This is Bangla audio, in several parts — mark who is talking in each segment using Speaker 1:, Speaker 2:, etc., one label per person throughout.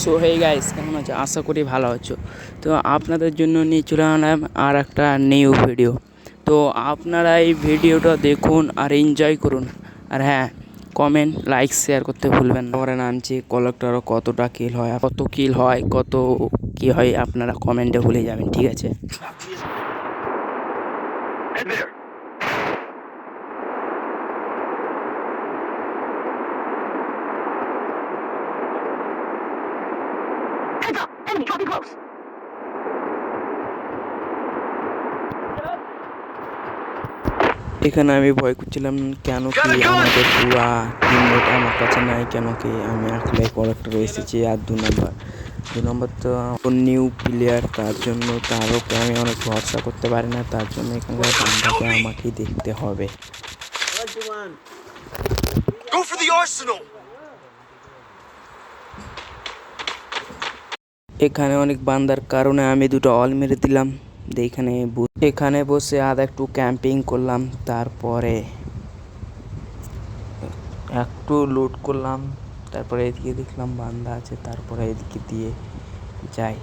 Speaker 1: সো হেই গাইস, কেমন আছো? আশা করি ভালো আছো। তো আপনাদের জন্য নিয়ে চলে আসলাম আর একটা নিউ ভিডিও। তো আপনারা এই ভিডিওটা দেখুন আর এনজয় করুন। আর হ্যাঁ, কমেন্ট লাইক শেয়ার করতে ভুলবেন না। পরে নামছি কলেক্টরও কতটা কিল হয়, কত কি হয় আপনারা কমেন্টে ভুলে যাবেন, ঠিক আছে? এখানে আমি ভয় করছিলাম কেন কি আমাদের পুরা টিমমেট আমার কাছে নাই, কেন কি আমি একলাই কলেক্টর এসেছি। আর দু নম্বর তো নিউ প্লেয়ার, তার জন্য তারও আমি অনেক ভরসা করতে পারি না, তার জন্য এখানকার বান্দাকে আমাকেই দেখতে হবে। এখানে অনেক বান্দার কারণে আমি দুটো অল মেরে দিলাম। এখানে বসে আধা একটু ক্যাম্পিং করলাম, তারপরে একটু লুট করলাম, তারপরে এদিকে দেখলাম বান্দা আছে, তারপরে এদিকে দিয়ে যাই।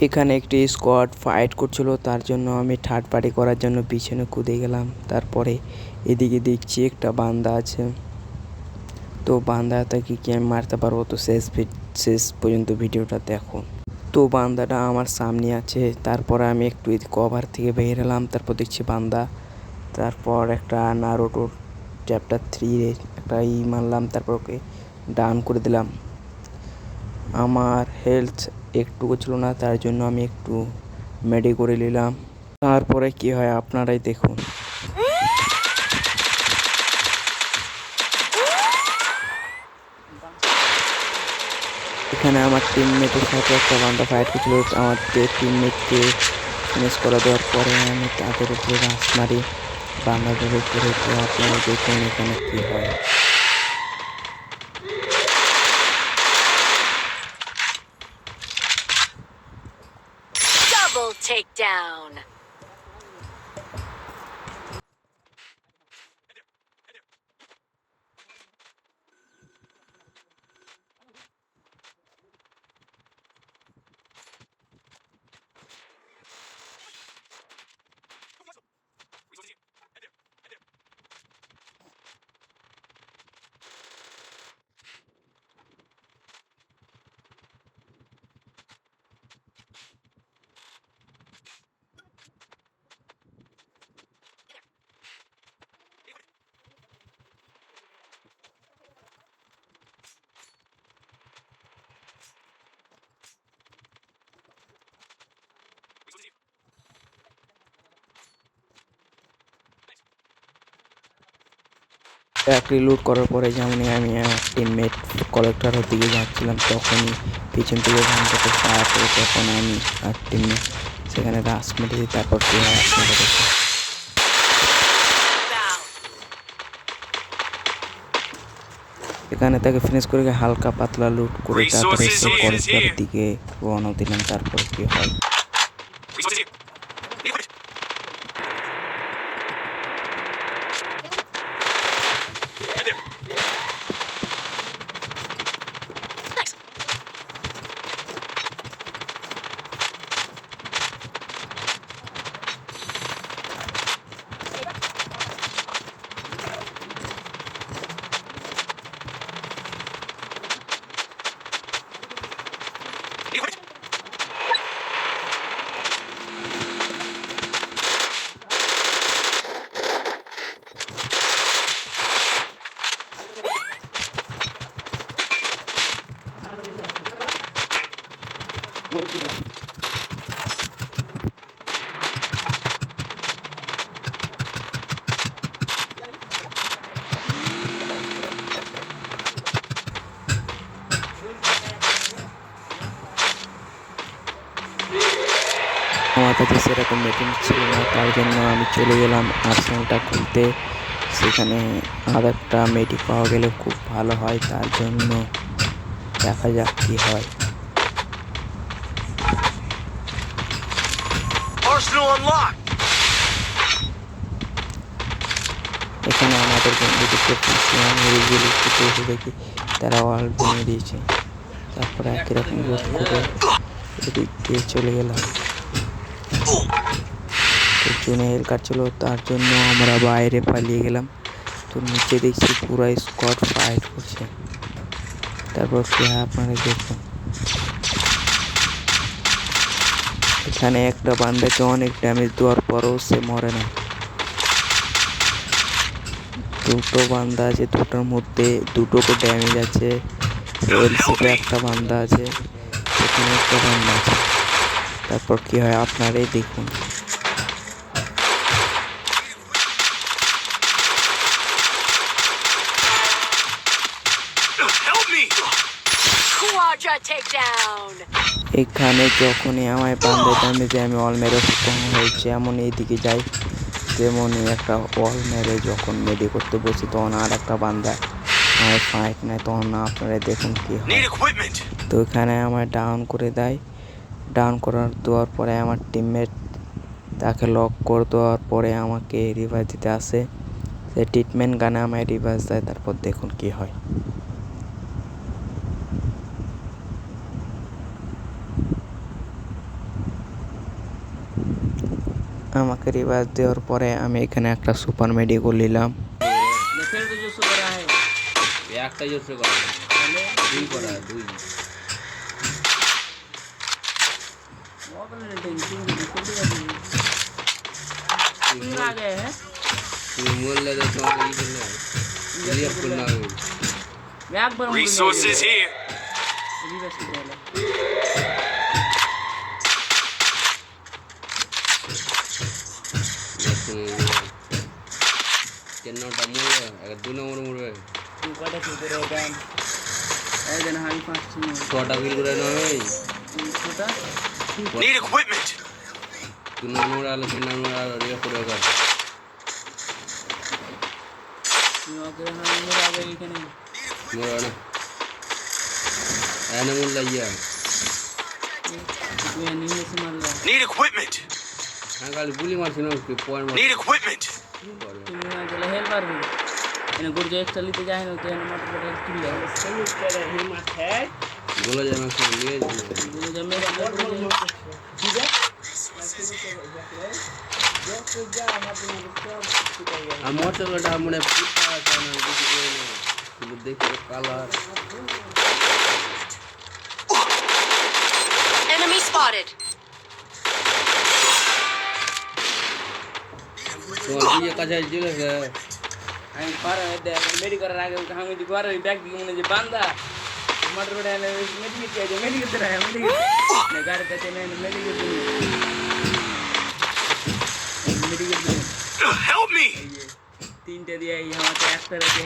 Speaker 1: এখানে একটি স্কোয়াড ফাইট করছিল, তার জন্য আমি থার্ড পার্টি করার জন্য পিছনে কুদে গেলাম। তারপরে এদিকে দেখছি একটা বান্দা আছে, তো বান্দাটাকে কি আমি মারতে পারবো? তো শেষ পর্যন্ত ভিডিওটা দেখুন। তো বান্দাটা আমার সামনে আছে, তারপরে আমি একটু কভার থেকে বের এলাম, তারপর দেখছি বান্দা। তারপর একটা নারুটো চ্যাপ্টার 3 একটা মারলাম, তারপর ওকে ডাউন করে দিলাম। আমার হেলথ একটুকু ছিল না, তার জন্য আমি একটু মেডি করে নিলাম। তারপরে কি হয় আপনারাই দেখুন। এখানে আমার টিমমেটের সাথে একটা বান্দা ফাইট করছিল, আমার টিমমেটকে ফিনিশ করে দেওয়ার পরে আমি তাদের উপরে রাশ মারি বান্দাদের উপরে। তো আপনারা দেখুন এখানে কি হয়।
Speaker 2: Double takedown.
Speaker 1: চাকরি লুট করার পরে যেমন আমি আমার টিমমেট কলেক্টরের দিকে যাচ্ছিলাম, তখনই পিছন থেকে ঘন্টাতে ফায়ার করে, তখন আমি আর টিমমেট সেখানে রাশ মেরে দিই। তারপর কি হয় আপনারা দেখুন। এখানে তাকে ফিনিশ করে হালকা পাতলা লুট করে তারপরে সে কলেক্টরের দিকে রওনা দিলাম। তারপর কি হয় আমার কাছে সেরকম মেটিং ছিল না, তার জন্য আমি চলে গেলাম আর্সেনালটা খুলতে। সেখানে আরেকটা মেডি পাওয়া গেলে খুব ভালো হয়, তার জন্য দেখা যাক কী হয়। এখানে আমাদের বন্ধুদেরকে এসে দেখি তারা ওয়াল ভেঙে দিয়েছে। তারপরে একই রকম রোড করে এদিক দিয়ে চলে গেলাম। তো জুনে হেল কাটছিল, তার জন্য আমরা বাইরে পালিয়ে গেলাম। তো নিচে দেখছি পুরো স্কোয়াড ফাইট করছে। তারপর কি হয় আপনারা দেখুন। এখানে একটা বান্দাকে অনেক ড্যামেজ দেওয়ার পরও সে মরে না। দুটো বান্দা আছে, দুটোর মধ্যে দুটোকে ড্যামেজ আছে। এলসিতে একটা বান্দা আছে, এখানে একটা বান্দা আছে। তারপর কি হয় আপনারাই দেখুন। এখানে যখনই আমায় বান্দা ড্যামেজে আমি অল মেরে খতম হয়েছে, এমন এইদিকে যাই, তেমনই একটা অল মেরে যখন মেডি করতে বসি তখন আর একটা বান্দা আমার ফাইট নেয়। তখন আপনারা দেখুন কি হয়। তো এখানে আমায় ডাউন করে দেয়। ডাউন দেওয়ার পরে আমার টিমমেট তাকে লক করে দেওয়ার পরে আমাকে রিভাইভ দিতে আসে। সে ট্রিটমেন্ট গানে আমায় রিভাইভ দেয়। তারপর দেখুন কি হয়। আমাকে রিভাইভ দেওয়ার পরে আমি এখানে একটা সুপার মেডিকো নিলাম।
Speaker 2: Resources here. Need equipment. Need equipment. Need equipment.
Speaker 3: Enemy spotted.
Speaker 4: আমি পারে মেডি করার আগে আমি যদি ঘরে ব্যাগ দিকে মনে যে বান্দা মোটর করে মেডিকেট আছে মেডিকেট না মেডিকেট গাড়ি কাছে নেই মেডিকেট মেডিকেট
Speaker 2: Help me.
Speaker 4: তিনটে দিয়ে আমাকে একটা রেখে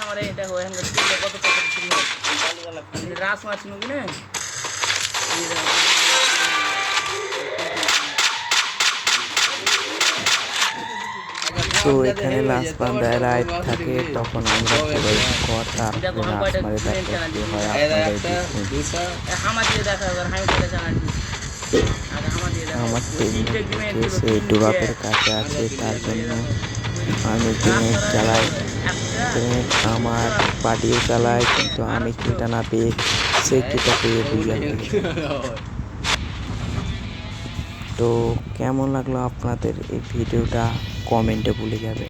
Speaker 4: हमारे এটা হয় আমরা তিনটে কত টাকা শুরু হয় রাস মাছ নকি না
Speaker 1: তো এখানে লাস্ট বান্দা লাইভ থাকে, তখন আমরা পুরো স্কোয়াড তার লাস্ট মারে তারপর কি হয় আপনারা দেখুন।
Speaker 4: আমার দিয়ে দেখা আর আমি করে জানাই
Speaker 1: আমার টিম সে ডুবাপের কাছে আছে, তার জন্য আমি গ্রেনেড চালাই। গ্রেনেড আমার পার্টিও চালায়, কিন্তু আমি কিলটা না পেয়ে সে কিলটা পেয়ে বুঝলাম। তো কেমন লাগলো আপনাদের এই ভিডিওটা কমেন্টে বলে যাবে।